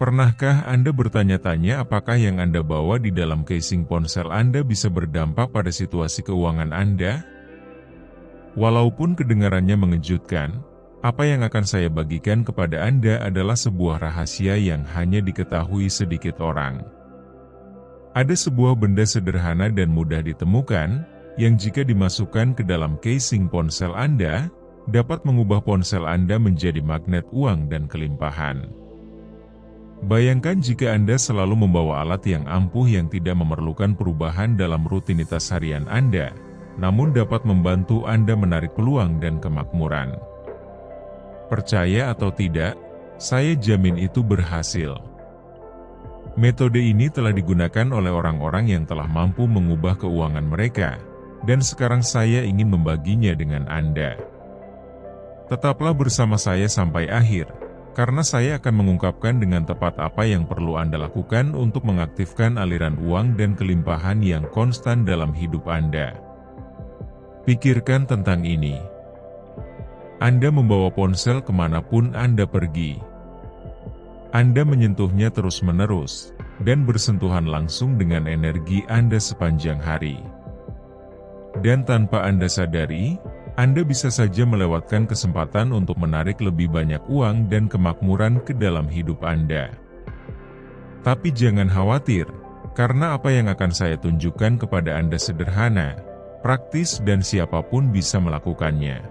Pernahkah Anda bertanya-tanya apakah yang Anda bawa di dalam casing ponsel Anda bisa berdampak pada situasi keuangan Anda? Walaupun kedengarannya mengejutkan, apa yang akan saya bagikan kepada Anda adalah sebuah rahasia yang hanya diketahui sedikit orang. Ada sebuah benda sederhana dan mudah ditemukan, yang jika dimasukkan ke dalam casing ponsel Anda, dapat mengubah ponsel Anda menjadi magnet uang dan kelimpahan. Bayangkan jika Anda selalu membawa alat yang ampuh yang tidak memerlukan perubahan dalam rutinitas harian Anda, namun dapat membantu Anda menarik peluang dan kemakmuran. Percaya atau tidak, saya jamin itu berhasil. Metode ini telah digunakan oleh orang-orang yang telah mampu mengubah keuangan mereka, dan sekarang saya ingin membaginya dengan Anda. Tetaplah bersama saya sampai akhir, karena saya akan mengungkapkan dengan tepat apa yang perlu Anda lakukan untuk mengaktifkan aliran uang dan kelimpahan yang konstan dalam hidup Anda. Pikirkan tentang ini. Anda membawa ponsel kemanapun Anda pergi. Anda menyentuhnya terus-menerus, dan bersentuhan langsung dengan energi Anda sepanjang hari. Dan tanpa Anda sadari, Anda bisa saja melewatkan kesempatan untuk menarik lebih banyak uang dan kemakmuran ke dalam hidup Anda. Tapi jangan khawatir, karena apa yang akan saya tunjukkan kepada Anda sederhana, praktis dan siapapun bisa melakukannya.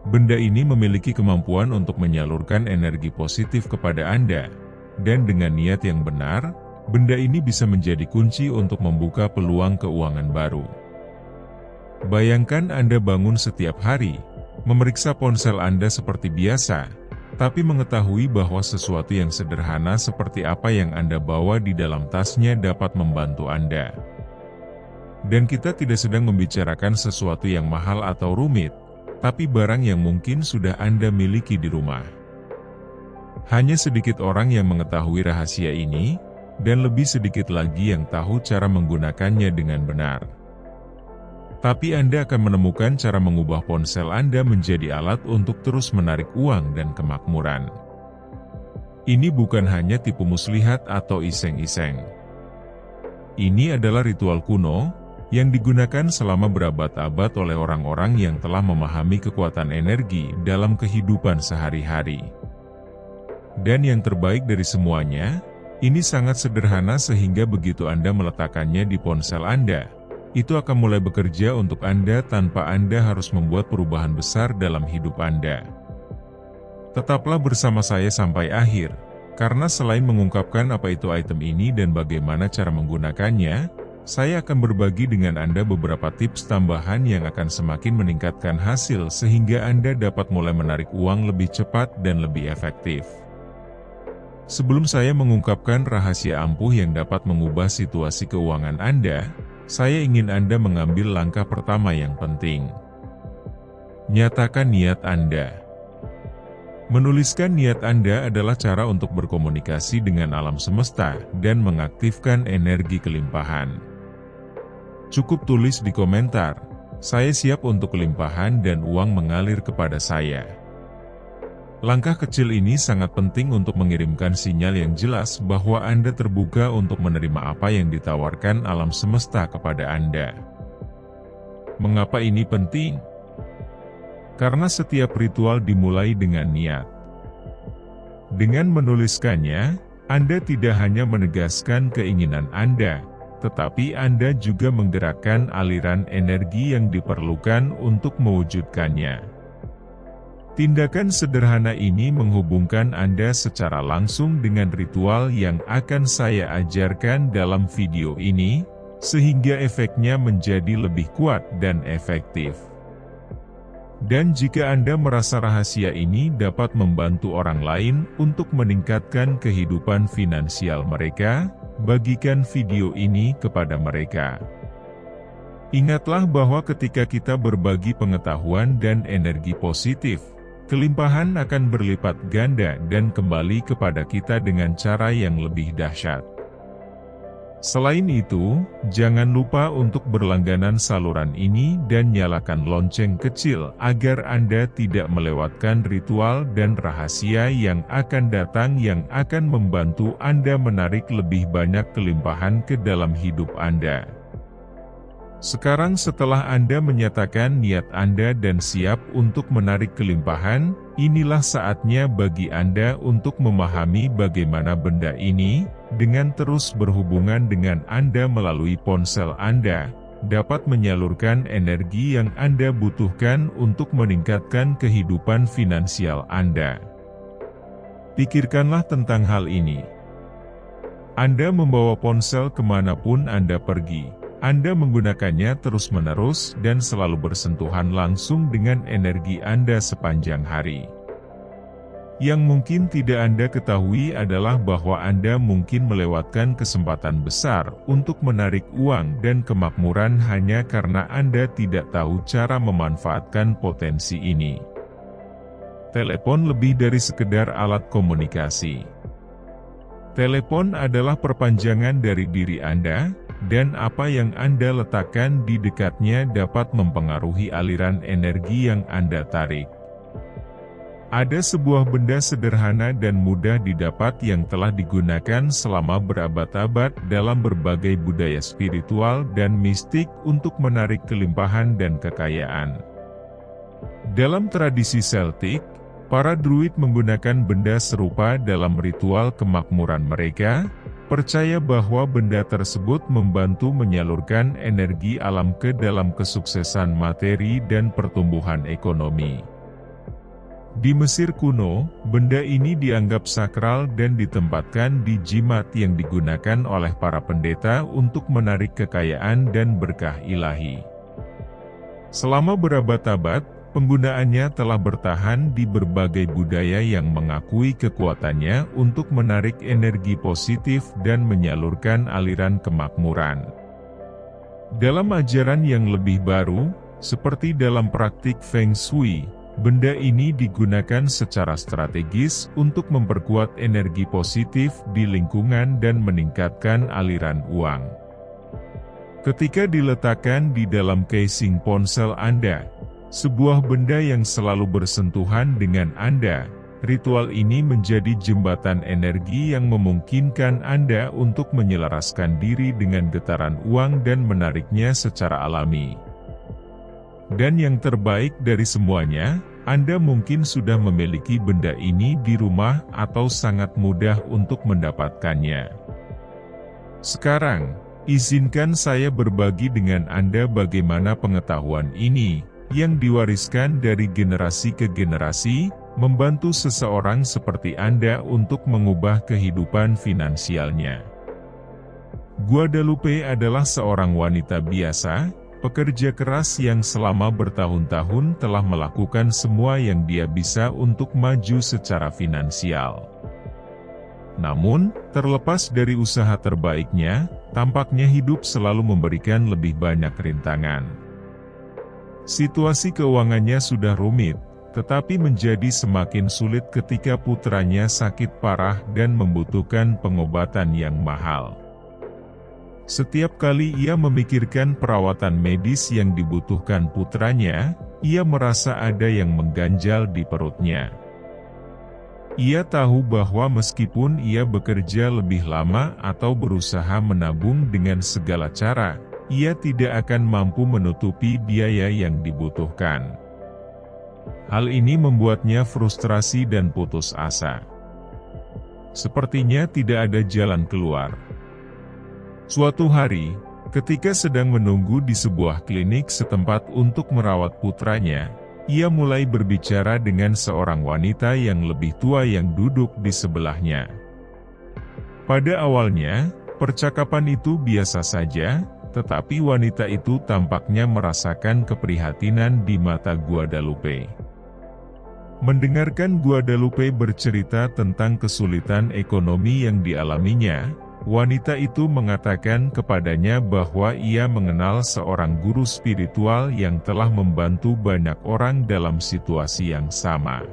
Benda ini memiliki kemampuan untuk menyalurkan energi positif kepada Anda, dan dengan niat yang benar, benda ini bisa menjadi kunci untuk membuka peluang keuangan baru. Bayangkan Anda bangun setiap hari, memeriksa ponsel Anda seperti biasa, tapi mengetahui bahwa sesuatu yang sederhana seperti apa yang Anda bawa di dalam tasnya dapat membantu Anda. Dan kita tidak sedang membicarakan sesuatu yang mahal atau rumit, tapi barang yang mungkin sudah Anda miliki di rumah. Hanya sedikit orang yang mengetahui rahasia ini, dan lebih sedikit lagi yang tahu cara menggunakannya dengan benar. Tapi Anda akan menemukan cara mengubah ponsel Anda menjadi alat untuk terus menarik uang dan kemakmuran. Ini bukan hanya tipu muslihat atau iseng-iseng. Ini adalah ritual kuno, yang digunakan selama berabad-abad oleh orang-orang yang telah memahami kekuatan energi dalam kehidupan sehari-hari. Dan yang terbaik dari semuanya, ini sangat sederhana sehingga begitu Anda meletakkannya di ponsel Anda, itu akan mulai bekerja untuk Anda tanpa Anda harus membuat perubahan besar dalam hidup Anda. Tetaplah bersama saya sampai akhir, karena selain mengungkapkan apa itu item ini dan bagaimana cara menggunakannya, saya akan berbagi dengan Anda beberapa tips tambahan yang akan semakin meningkatkan hasil sehingga Anda dapat mulai menarik uang lebih cepat dan lebih efektif. Sebelum saya mengungkapkan rahasia ampuh yang dapat mengubah situasi keuangan Anda, saya ingin Anda mengambil langkah pertama yang penting. Nyatakan niat Anda. Menuliskan niat Anda adalah cara untuk berkomunikasi dengan alam semesta dan mengaktifkan energi kelimpahan. Cukup tulis di komentar, "Saya siap untuk kelimpahan dan uang mengalir kepada saya." Langkah kecil ini sangat penting untuk mengirimkan sinyal yang jelas bahwa Anda terbuka untuk menerima apa yang ditawarkan alam semesta kepada Anda. Mengapa ini penting? Karena setiap ritual dimulai dengan niat. Dengan menuliskannya, Anda tidak hanya menegaskan keinginan Anda, tetapi Anda juga menggerakkan aliran energi yang diperlukan untuk mewujudkannya. Tindakan sederhana ini menghubungkan Anda secara langsung dengan ritual yang akan saya ajarkan dalam video ini, sehingga efeknya menjadi lebih kuat dan efektif. Dan jika Anda merasa rahasia ini dapat membantu orang lain untuk meningkatkan kehidupan finansial mereka, bagikan video ini kepada mereka. Ingatlah bahwa ketika kita berbagi pengetahuan dan energi positif, kelimpahan akan berlipat ganda dan kembali kepada kita dengan cara yang lebih dahsyat. Selain itu, jangan lupa untuk berlangganan saluran ini dan nyalakan lonceng kecil agar Anda tidak melewatkan ritual dan rahasia yang akan datang yang akan membantu Anda menarik lebih banyak kelimpahan ke dalam hidup Anda. Sekarang setelah Anda menyatakan niat Anda dan siap untuk menarik kelimpahan, inilah saatnya bagi Anda untuk memahami bagaimana benda ini, dengan terus berhubungan dengan Anda melalui ponsel Anda, dapat menyalurkan energi yang Anda butuhkan untuk meningkatkan kehidupan finansial Anda. Pikirkanlah tentang hal ini. Anda membawa ponsel kemanapun Anda pergi. Anda menggunakannya terus-menerus dan selalu bersentuhan langsung dengan energi Anda sepanjang hari. Yang mungkin tidak Anda ketahui adalah bahwa Anda mungkin melewatkan kesempatan besar untuk menarik uang dan kemakmuran hanya karena Anda tidak tahu cara memanfaatkan potensi ini. Telepon lebih dari sekedar alat komunikasi. Telepon adalah perpanjangan dari diri Anda, dan apa yang Anda letakkan di dekatnya dapat mempengaruhi aliran energi yang Anda tarik. Ada sebuah benda sederhana dan mudah didapat yang telah digunakan selama berabad-abad dalam berbagai budaya spiritual dan mistik untuk menarik kelimpahan dan kekayaan. Dalam tradisi Celtic, para druid menggunakan benda serupa dalam ritual kemakmuran mereka, percaya bahwa benda tersebut membantu menyalurkan energi alam ke dalam kesuksesan materi dan pertumbuhan ekonomi. Di Mesir kuno, benda ini dianggap sakral dan ditempatkan di jimat yang digunakan oleh para pendeta untuk menarik kekayaan dan berkah ilahi. Selama berabad-abad, penggunaannya telah bertahan di berbagai budaya yang mengakui kekuatannya untuk menarik energi positif dan menyalurkan aliran kemakmuran. Dalam ajaran yang lebih baru, seperti dalam praktik Feng Shui, benda ini digunakan secara strategis untuk memperkuat energi positif di lingkungan dan meningkatkan aliran uang. Ketika diletakkan di dalam casing ponsel Anda, sebuah benda yang selalu bersentuhan dengan Anda, ritual ini menjadi jembatan energi yang memungkinkan Anda untuk menyelaraskan diri dengan getaran uang dan menariknya secara alami. Dan yang terbaik dari semuanya, Anda mungkin sudah memiliki benda ini di rumah atau sangat mudah untuk mendapatkannya. Sekarang, izinkan saya berbagi dengan Anda bagaimana pengetahuan ini, yang diwariskan dari generasi ke generasi, membantu seseorang seperti Anda untuk mengubah kehidupan finansialnya. Guadalupe adalah seorang wanita biasa, pekerja keras yang selama bertahun-tahun telah melakukan semua yang dia bisa untuk maju secara finansial. Namun, terlepas dari usaha terbaiknya, tampaknya hidup selalu memberikan lebih banyak rintangan. Situasi keuangannya sudah rumit, tetapi menjadi semakin sulit ketika putranya sakit parah dan membutuhkan pengobatan yang mahal. Setiap kali ia memikirkan perawatan medis yang dibutuhkan putranya, ia merasa ada yang mengganjal di perutnya. Ia tahu bahwa meskipun ia bekerja lebih lama atau berusaha menabung dengan segala cara, ia tidak akan mampu menutupi biaya yang dibutuhkan. Hal ini membuatnya frustrasi dan putus asa. Sepertinya tidak ada jalan keluar. Suatu hari, ketika sedang menunggu di sebuah klinik setempat untuk merawat putranya, ia mulai berbicara dengan seorang wanita yang lebih tua yang duduk di sebelahnya. Pada awalnya, percakapan itu biasa saja, tetapi wanita itu tampaknya merasakan keprihatinan di mata Guadalupe. Mendengarkan Guadalupe bercerita tentang kesulitan ekonomi yang dialaminya, wanita itu mengatakan kepadanya bahwa ia mengenal seorang guru spiritual yang telah membantu banyak orang dalam situasi yang sama.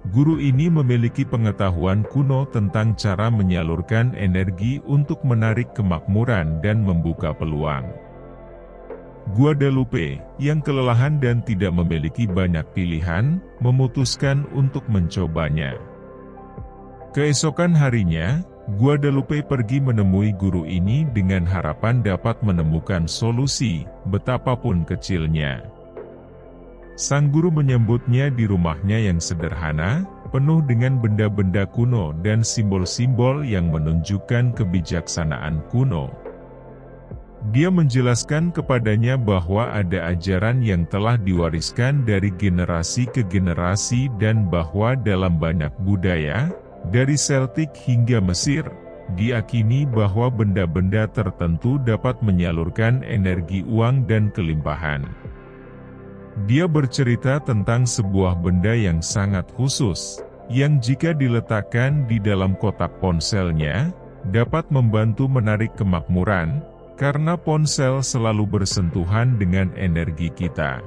Guru ini memiliki pengetahuan kuno tentang cara menyalurkan energi untuk menarik kemakmuran dan membuka peluang. Guadalupe, yang kelelahan dan tidak memiliki banyak pilihan, memutuskan untuk mencobanya. Keesokan harinya, Guadalupe pergi menemui guru ini dengan harapan dapat menemukan solusi, betapapun kecilnya. Sang guru menyambutnya di rumahnya yang sederhana, penuh dengan benda-benda kuno dan simbol-simbol yang menunjukkan kebijaksanaan kuno. Dia menjelaskan kepadanya bahwa ada ajaran yang telah diwariskan dari generasi ke generasi dan bahwa dalam banyak budaya, dari Celtic hingga Mesir, diyakini bahwa benda-benda tertentu dapat menyalurkan energi uang dan kelimpahan. Dia bercerita tentang sebuah benda yang sangat khusus, yang jika diletakkan di dalam kotak ponselnya, dapat membantu menarik kemakmuran, karena ponsel selalu bersentuhan dengan energi kita.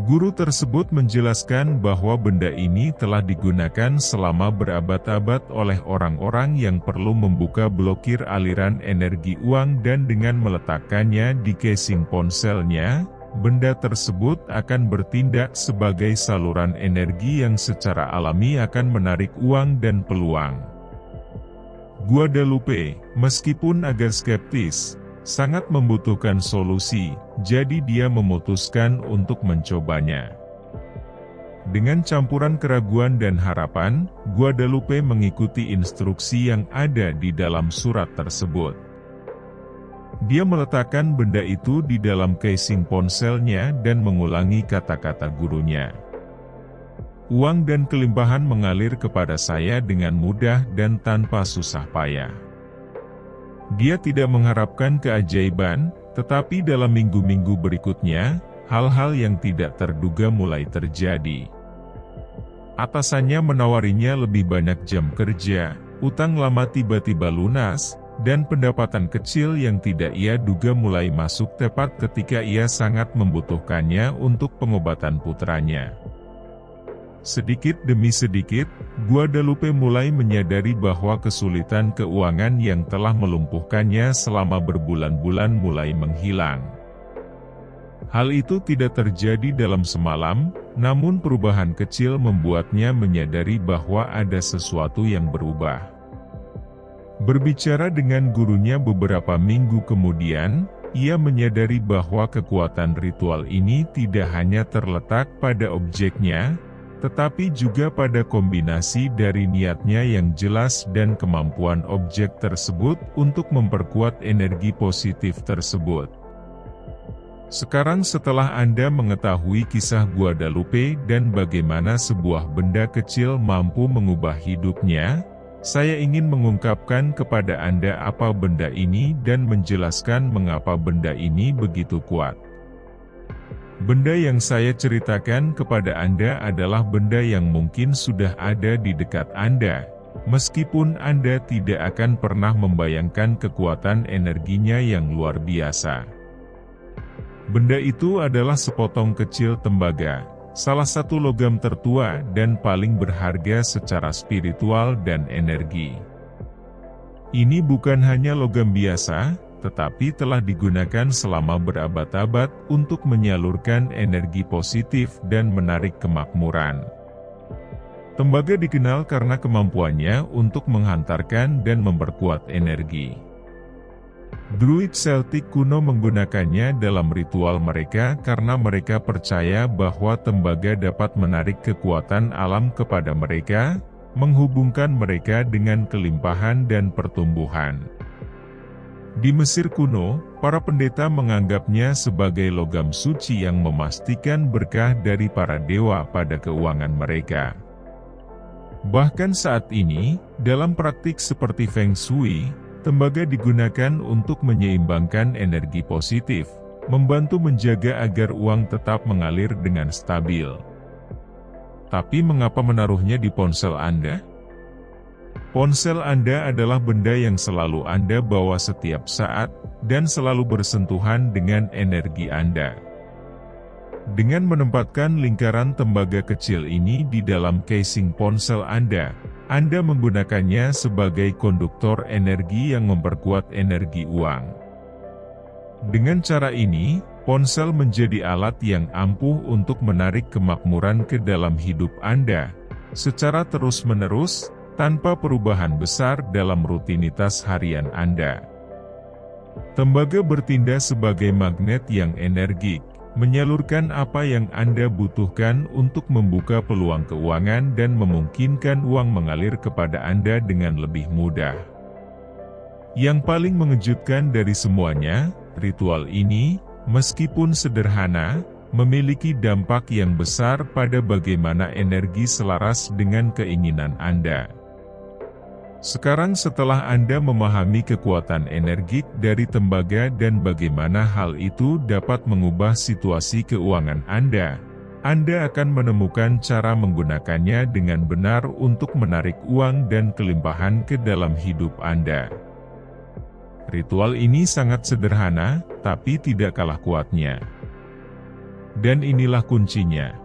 Guru tersebut menjelaskan bahwa benda ini telah digunakan selama berabad-abad oleh orang-orang yang perlu membuka blokir aliran energi uang dan dengan meletakkannya di casing ponselnya, benda tersebut akan bertindak sebagai saluran energi yang secara alami akan menarik uang dan peluang. Guadalupe, meskipun agak skeptis, sangat membutuhkan solusi, jadi dia memutuskan untuk mencobanya. Dengan campuran keraguan dan harapan, Guadalupe mengikuti instruksi yang ada di dalam surat tersebut. Dia meletakkan benda itu di dalam casing ponselnya dan mengulangi kata-kata gurunya. Uang dan kelimpahan mengalir kepada saya dengan mudah dan tanpa susah payah. Dia tidak mengharapkan keajaiban, tetapi dalam minggu-minggu berikutnya, hal-hal yang tidak terduga mulai terjadi. Atasannya menawarinya lebih banyak jam kerja, utang lama tiba-tiba lunas, dan pendapatan kecil yang tidak ia duga mulai masuk tepat ketika ia sangat membutuhkannya untuk pengobatan putranya. Sedikit demi sedikit, Guadalupe mulai menyadari bahwa kesulitan keuangan yang telah melumpuhkannya selama berbulan-bulan mulai menghilang. Hal itu tidak terjadi dalam semalam, namun perubahan kecil membuatnya menyadari bahwa ada sesuatu yang berubah. Berbicara dengan gurunya beberapa minggu kemudian, ia menyadari bahwa kekuatan ritual ini tidak hanya terletak pada objeknya, tetapi juga pada kombinasi dari niatnya yang jelas dan kemampuan objek tersebut untuk memperkuat energi positif tersebut. Sekarang setelah Anda mengetahui kisah Guadalupe dan bagaimana sebuah benda kecil mampu mengubah hidupnya, saya ingin mengungkapkan kepada Anda apa benda ini dan menjelaskan mengapa benda ini begitu kuat. Benda yang saya ceritakan kepada Anda adalah benda yang mungkin sudah ada di dekat Anda, meskipun Anda tidak akan pernah membayangkan kekuatan energinya yang luar biasa. Benda itu adalah sepotong kecil tembaga, salah satu logam tertua dan paling berharga secara spiritual dan energi. Ini bukan hanya logam biasa, tetapi telah digunakan selama berabad-abad untuk menyalurkan energi positif dan menarik kemakmuran. Tembaga dikenal karena kemampuannya untuk menghantarkan dan memperkuat energi. Druid Celtic kuno menggunakannya dalam ritual mereka karena mereka percaya bahwa tembaga dapat menarik kekuatan alam kepada mereka, menghubungkan mereka dengan kelimpahan dan pertumbuhan. Di Mesir kuno, para pendeta menganggapnya sebagai logam suci yang memastikan berkah dari para dewa pada keuangan mereka. Bahkan saat ini, dalam praktik seperti Feng Shui, tembaga digunakan untuk menyeimbangkan energi positif, membantu menjaga agar uang tetap mengalir dengan stabil. Tapi mengapa menaruhnya di ponsel Anda? Ponsel Anda adalah benda yang selalu Anda bawa setiap saat, dan selalu bersentuhan dengan energi Anda. Dengan menempatkan lingkaran tembaga kecil ini di dalam casing ponsel Anda menggunakannya sebagai konduktor energi yang memperkuat energi uang. Dengan cara ini, ponsel menjadi alat yang ampuh untuk menarik kemakmuran ke dalam hidup Anda secara terus-menerus, tanpa perubahan besar dalam rutinitas harian Anda. Tembaga bertindak sebagai magnet yang energik, menyalurkan apa yang Anda butuhkan untuk membuka peluang keuangan dan memungkinkan uang mengalir kepada Anda dengan lebih mudah. Yang paling mengejutkan dari semuanya, ritual ini, meskipun sederhana, memiliki dampak yang besar pada bagaimana energi selaras dengan keinginan Anda. Sekarang setelah Anda memahami kekuatan energik dari tembaga dan bagaimana hal itu dapat mengubah situasi keuangan Anda akan menemukan cara menggunakannya dengan benar untuk menarik uang dan kelimpahan ke dalam hidup Anda. Ritual ini sangat sederhana, tapi tidak kalah kuatnya. Dan inilah kuncinya.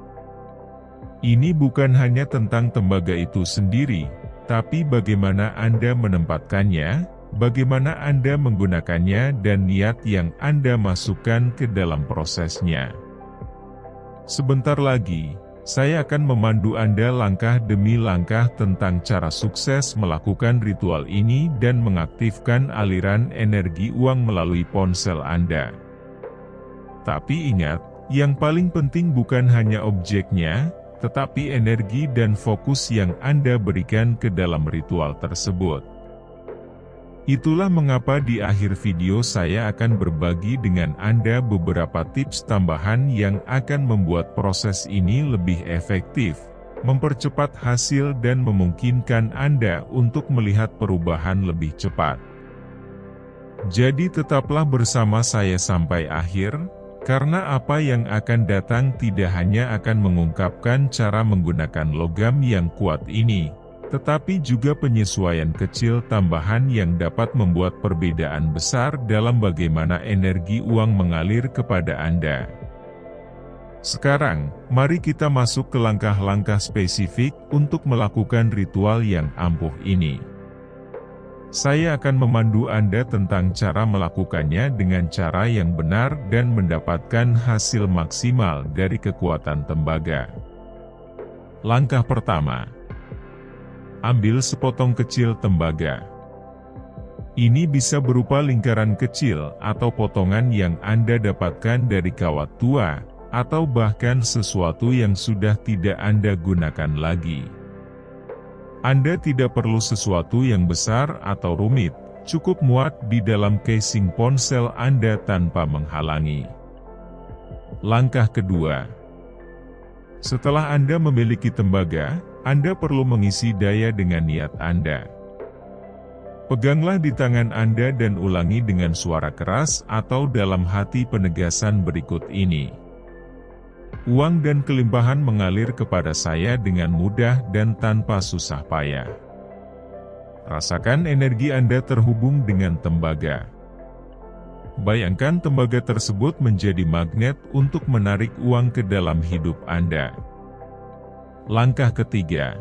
Ini bukan hanya tentang tembaga itu sendiri, tapi bagaimana Anda menempatkannya, bagaimana Anda menggunakannya dan niat yang Anda masukkan ke dalam prosesnya. Sebentar lagi, saya akan memandu Anda langkah demi langkah tentang cara sukses melakukan ritual ini dan mengaktifkan aliran energi uang melalui ponsel Anda. Tapi ingat, yang paling penting bukan hanya objeknya, tetapi energi dan fokus yang Anda berikan ke dalam ritual tersebut. Itulah mengapa di akhir video saya akan berbagi dengan Anda beberapa tips tambahan yang akan membuat proses ini lebih efektif, mempercepat hasil dan memungkinkan Anda untuk melihat perubahan lebih cepat. Jadi tetaplah bersama saya sampai akhir, karena apa yang akan datang tidak hanya akan mengungkapkan cara menggunakan logam yang kuat ini, tetapi juga penyesuaian kecil tambahan yang dapat membuat perbedaan besar dalam bagaimana energi uang mengalir kepada Anda. Sekarang, mari kita masuk ke langkah-langkah spesifik untuk melakukan ritual yang ampuh ini. Saya akan memandu Anda tentang cara melakukannya dengan cara yang benar dan mendapatkan hasil maksimal dari kekuatan tembaga. Langkah pertama. Ambil sepotong kecil tembaga. Ini bisa berupa lingkaran kecil atau potongan yang Anda dapatkan dari kawat tua, atau bahkan sesuatu yang sudah tidak Anda gunakan lagi. Anda tidak perlu sesuatu yang besar atau rumit, cukup muat di dalam casing ponsel Anda tanpa menghalangi. Langkah kedua. Setelah Anda memiliki tembaga, Anda perlu mengisi daya dengan niat Anda. Peganglah di tangan Anda dan ulangi dengan suara keras atau dalam hati penegasan berikut ini. Uang dan kelimpahan mengalir kepada saya dengan mudah dan tanpa susah payah. Rasakan energi Anda terhubung dengan tembaga. Bayangkan tembaga tersebut menjadi magnet untuk menarik uang ke dalam hidup Anda. Langkah ketiga.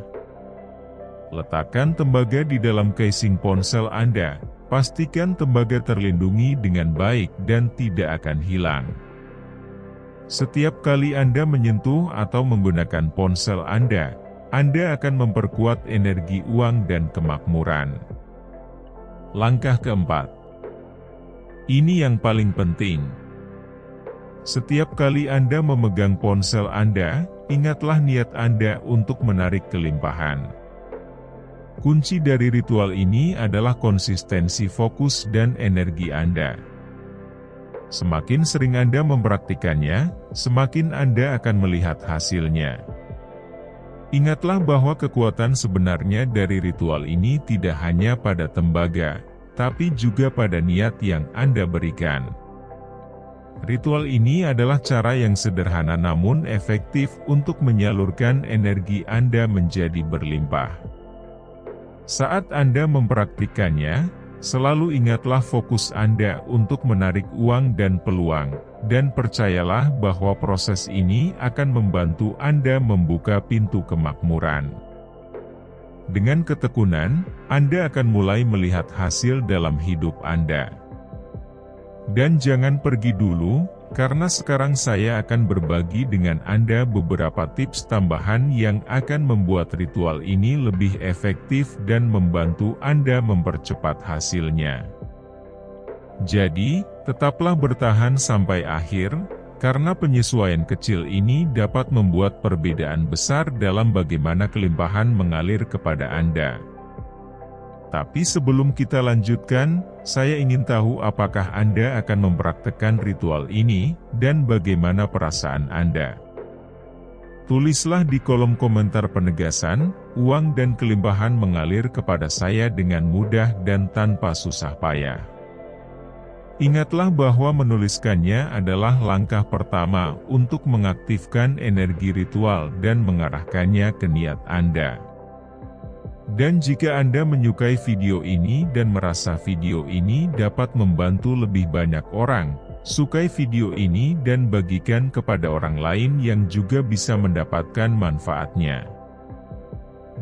Letakkan tembaga di dalam casing ponsel Anda. Pastikan tembaga terlindungi dengan baik dan tidak akan hilang. Setiap kali Anda menyentuh atau menggunakan ponsel Anda akan memperkuat energi uang dan kemakmuran. Langkah keempat. Ini yang paling penting. Setiap kali Anda memegang ponsel Anda, ingatlah niat Anda untuk menarik kelimpahan. Kunci dari ritual ini adalah konsistensi fokus dan energi Anda. Semakin sering Anda mempraktikannya, semakin Anda akan melihat hasilnya. Ingatlah bahwa kekuatan sebenarnya dari ritual ini tidak hanya pada tembaga, tapi juga pada niat yang Anda berikan. Ritual ini adalah cara yang sederhana namun efektif untuk menyalurkan energi Anda menjadi berlimpah. Saat Anda mempraktikkannya, selalu ingatlah fokus Anda untuk menarik uang dan peluang, dan percayalah bahwa proses ini akan membantu Anda membuka pintu kemakmuran. Dengan ketekunan, Anda akan mulai melihat hasil dalam hidup Anda. Dan jangan pergi dulu, karena sekarang saya akan berbagi dengan Anda beberapa tips tambahan yang akan membuat ritual ini lebih efektif dan membantu Anda mempercepat hasilnya. Jadi, tetaplah bertahan sampai akhir, karena penyesuaian kecil ini dapat membuat perbedaan besar dalam bagaimana kelimpahan mengalir kepada Anda. Tapi sebelum kita lanjutkan, saya ingin tahu apakah Anda akan mempraktekkan ritual ini, dan bagaimana perasaan Anda. Tulislah di kolom komentar penegasan, uang dan kelimpahan mengalir kepada saya dengan mudah dan tanpa susah payah. Ingatlah bahwa menuliskannya adalah langkah pertama untuk mengaktifkan energi ritual dan mengarahkannya ke niat Anda. Dan jika Anda menyukai video ini dan merasa video ini dapat membantu lebih banyak orang, sukai video ini dan bagikan kepada orang lain yang juga bisa mendapatkan manfaatnya.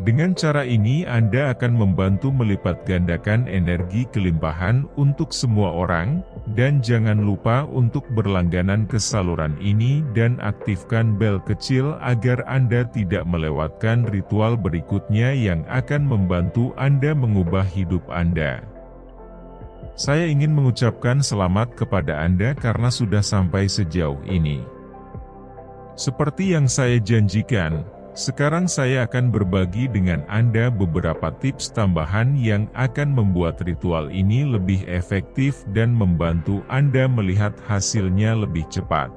Dengan cara ini Anda akan membantu melipat gandakan energi kelimpahan untuk semua orang, dan jangan lupa untuk berlangganan ke saluran ini dan aktifkan bel kecil agar Anda tidak melewatkan ritual berikutnya yang akan membantu Anda mengubah hidup Anda. Saya ingin mengucapkan selamat kepada Anda karena sudah sampai sejauh ini. Seperti yang saya janjikan, sekarang saya akan berbagi dengan Anda beberapa tips tambahan yang akan membuat ritual ini lebih efektif dan membantu Anda melihat hasilnya lebih cepat.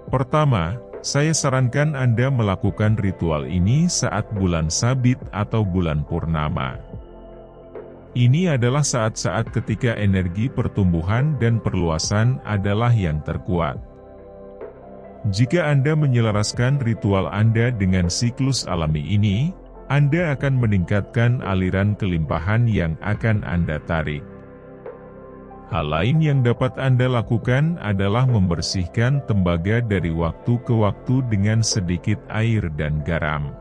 Pertama, saya sarankan Anda melakukan ritual ini saat bulan Sabit atau bulan purnama. Ini adalah saat-saat ketika energi pertumbuhan dan perluasan adalah yang terkuat. Jika Anda menyelaraskan ritual Anda dengan siklus alami ini, Anda akan meningkatkan aliran kelimpahan yang akan Anda tarik. Hal lain yang dapat Anda lakukan adalah membersihkan tembaga dari waktu ke waktu dengan sedikit air dan garam.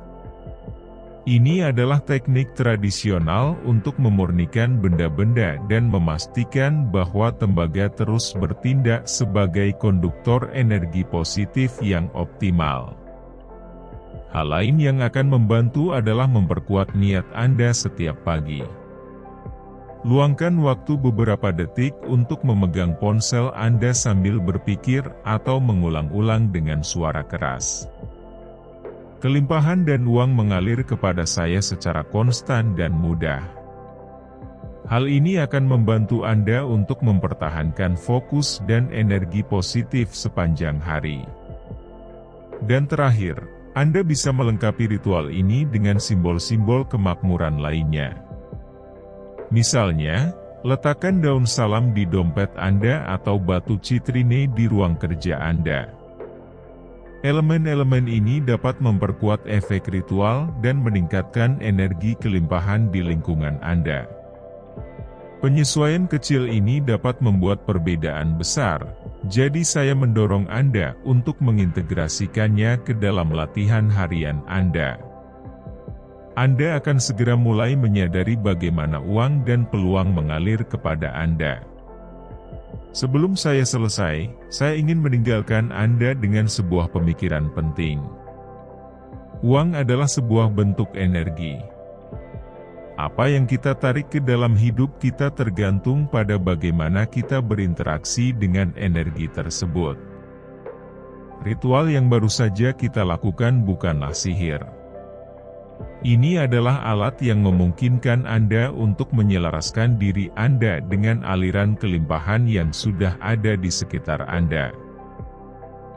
Ini adalah teknik tradisional untuk memurnikan benda-benda dan memastikan bahwa tembaga terus bertindak sebagai konduktor energi positif yang optimal. Hal lain yang akan membantu adalah memperkuat niat Anda setiap pagi. Luangkan waktu beberapa detik untuk memegang ponsel Anda sambil berpikir atau mengulang-ulang dengan suara keras. Kelimpahan dan uang mengalir kepada saya secara konstan dan mudah. Hal ini akan membantu Anda untuk mempertahankan fokus dan energi positif sepanjang hari. Dan terakhir, Anda bisa melengkapi ritual ini dengan simbol-simbol kemakmuran lainnya. Misalnya, letakkan daun salam di dompet Anda atau batu citrine di ruang kerja Anda. Elemen-elemen ini dapat memperkuat efek ritual dan meningkatkan energi kelimpahan di lingkungan Anda. Penyesuaian kecil ini dapat membuat perbedaan besar, jadi saya mendorong Anda untuk mengintegrasikannya ke dalam latihan harian Anda. Anda akan segera mulai menyadari bagaimana uang dan peluang mengalir kepada Anda. Sebelum saya selesai, saya ingin meninggalkan Anda dengan sebuah pemikiran penting. Uang adalah sebuah bentuk energi. Apa yang kita tarik ke dalam hidup kita tergantung pada bagaimana kita berinteraksi dengan energi tersebut. Ritual yang baru saja kita lakukan bukanlah sihir. Ini adalah alat yang memungkinkan Anda untuk menyelaraskan diri Anda dengan aliran kelimpahan yang sudah ada di sekitar Anda.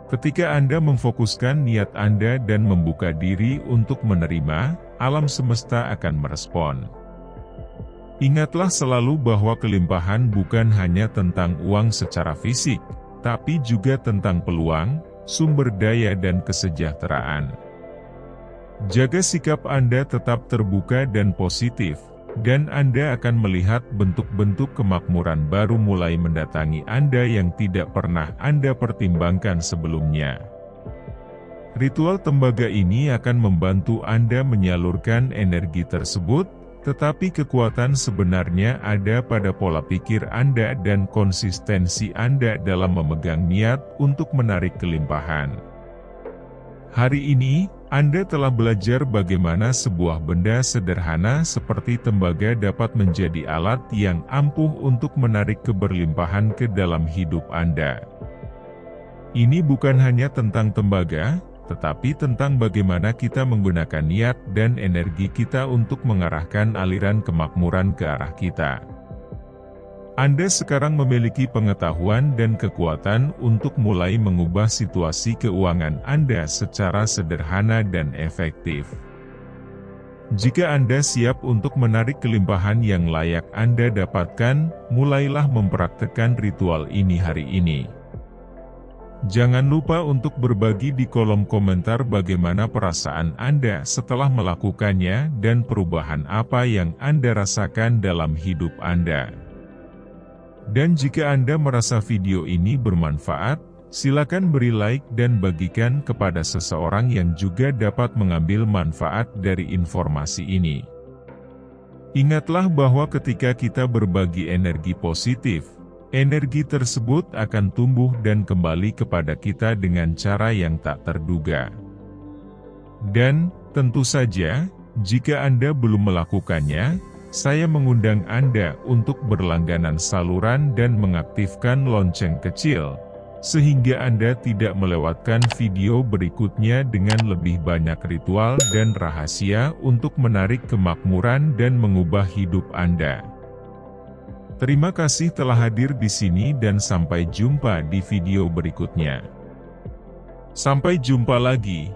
Ketika Anda memfokuskan niat Anda dan membuka diri untuk menerima, alam semesta akan merespon. Ingatlah selalu bahwa kelimpahan bukan hanya tentang uang secara fisik, tapi juga tentang peluang, sumber daya dan kesejahteraan. Jaga sikap Anda tetap terbuka dan positif, dan Anda akan melihat bentuk-bentuk kemakmuran baru mulai mendatangi Anda yang tidak pernah Anda pertimbangkan sebelumnya. Ritual tembaga ini akan membantu Anda menyalurkan energi tersebut, tetapi kekuatan sebenarnya ada pada pola pikir Anda dan konsistensi Anda dalam memegang niat untuk menarik kelimpahan. Hari ini, Anda telah belajar bagaimana sebuah benda sederhana seperti tembaga dapat menjadi alat yang ampuh untuk menarik keberlimpahan ke dalam hidup Anda. Ini bukan hanya tentang tembaga, tetapi tentang bagaimana kita menggunakan niat dan energi kita untuk mengarahkan aliran kemakmuran ke arah kita. Anda sekarang memiliki pengetahuan dan kekuatan untuk mulai mengubah situasi keuangan Anda secara sederhana dan efektif. Jika Anda siap untuk menarik kelimpahan yang layak Anda dapatkan, mulailah mempraktekkan ritual ini hari ini. Jangan lupa untuk berbagi di kolom komentar bagaimana perasaan Anda setelah melakukannya dan perubahan apa yang Anda rasakan dalam hidup Anda. Dan jika Anda merasa video ini bermanfaat, silakan beri like dan bagikan kepada seseorang yang juga dapat mengambil manfaat dari informasi ini. Ingatlah bahwa ketika kita berbagi energi positif, energi tersebut akan tumbuh dan kembali kepada kita dengan cara yang tak terduga. Dan, tentu saja, jika Anda belum melakukannya, saya mengundang Anda untuk berlangganan saluran dan mengaktifkan lonceng kecil, sehingga Anda tidak melewatkan video berikutnya dengan lebih banyak ritual dan rahasia untuk menarik kemakmuran dan mengubah hidup Anda. Terima kasih telah hadir di sini dan sampai jumpa di video berikutnya. Sampai jumpa lagi.